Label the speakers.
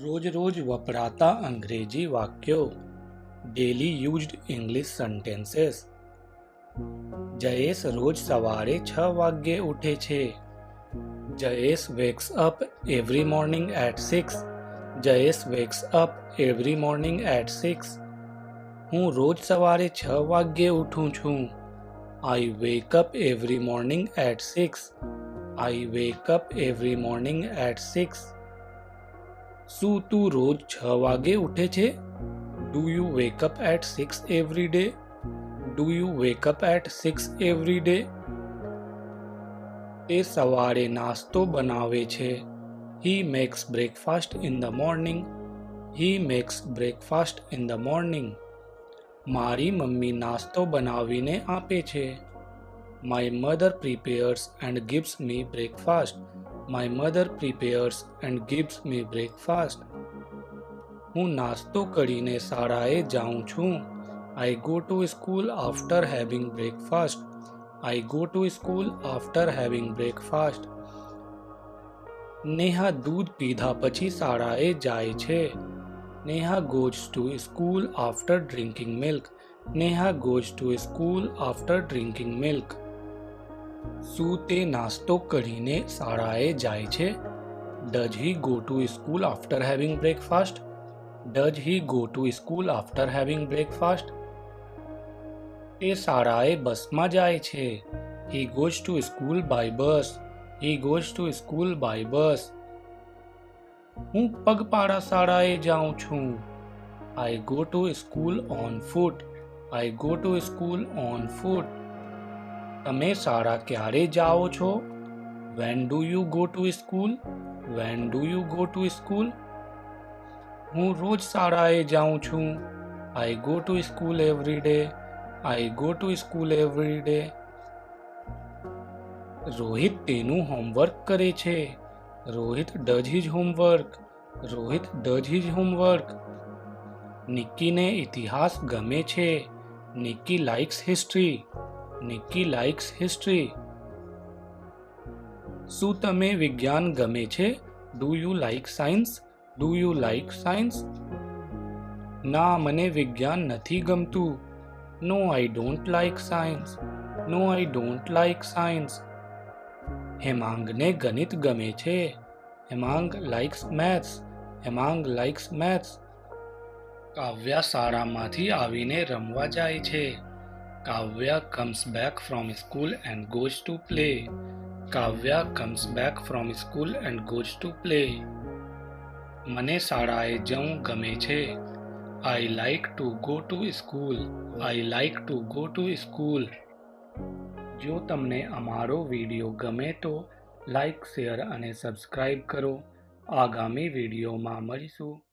Speaker 1: રોજ રોજ વપરાતા અંગ્રેજી વાક્યો daily used English sentences. Jayesh રોજ સવારે 6 વાગ્યે ઉઠે છે. Jayesh wakes up every morning at 6. Jayesh wakes up every morning at 6. હું રોજ સવારે 6 વાગ્યે ઉઠું છું. I wake up every morning at 6. I wake up every morning at 6. શું તું રોજ 6 વાગે ઉઠે છે? Do you wake up at 6 every day? Do you wake up at 6 every day? તે સવારે નાસ્તો બનાવે છે. He makes breakfast in the morning. He makes breakfast in the morning. મારી મમ્મી નાસ્તો બનાવીને આપે છે. My mother prepares and gives me breakfast. My mother prepares and gives me breakfast. હું નાસ્તો કરીને શાળાએ જાઉં છું. I go to school after having breakfast. I go to school after having breakfast. Neha દૂધ પીધા પછી શાળાએ જાય છે. Neha goes to school after drinking milk. Neha goes to school after drinking milk. શું તે નાસ્તો કરીને શાળાએ જાય છે? Does he go to school after having breakfast? Does he go to school after having breakfast? તે શાળાએ બસમાં જાય છે. He goes to school by bus. He goes to school by bus. હું પગપાળા શાળાએ જાઉં છું. I go to school on foot. I go to school on foot. તમે શાળા ક્યારે જાઓ છો? When do you go to school? When do you go to school? હું રોજ શાળાએ જાઉં છું. I go to school every day. I go to school every day. Rohit તેનું હોમવર્ક કરે છે. Rohit does his homework. Rohit does his homework. નિક્કીને ઇતિહાસ ગમે છે. Nikki likes history. Nikki likes history. શું તમે વિજ્ઞાન ગમે છે? Do you like science? Do you like science? ના, મને વિજ્ઞાન નથી ગમતું. No, I don't like science. No, I don't like science. હેમાંગને ગણિત ગમે છે. Hemang likes maths. Hemang likes maths. કાવ્યા શાળામાંથી આવીને રમવા જાય છે. કાવ્યા comes back from school and goes to play. Kavya comes back from school and goes to play. મને શાળાએ જવું ગમે છે. I like to go to school. I like to go to school. જો તમને અમારો વિડીયો ગમે તો લાઈક, શેર અને સબસ્ક્રાઈબ કરો. આગામી વિડીયોમાં મળીશું.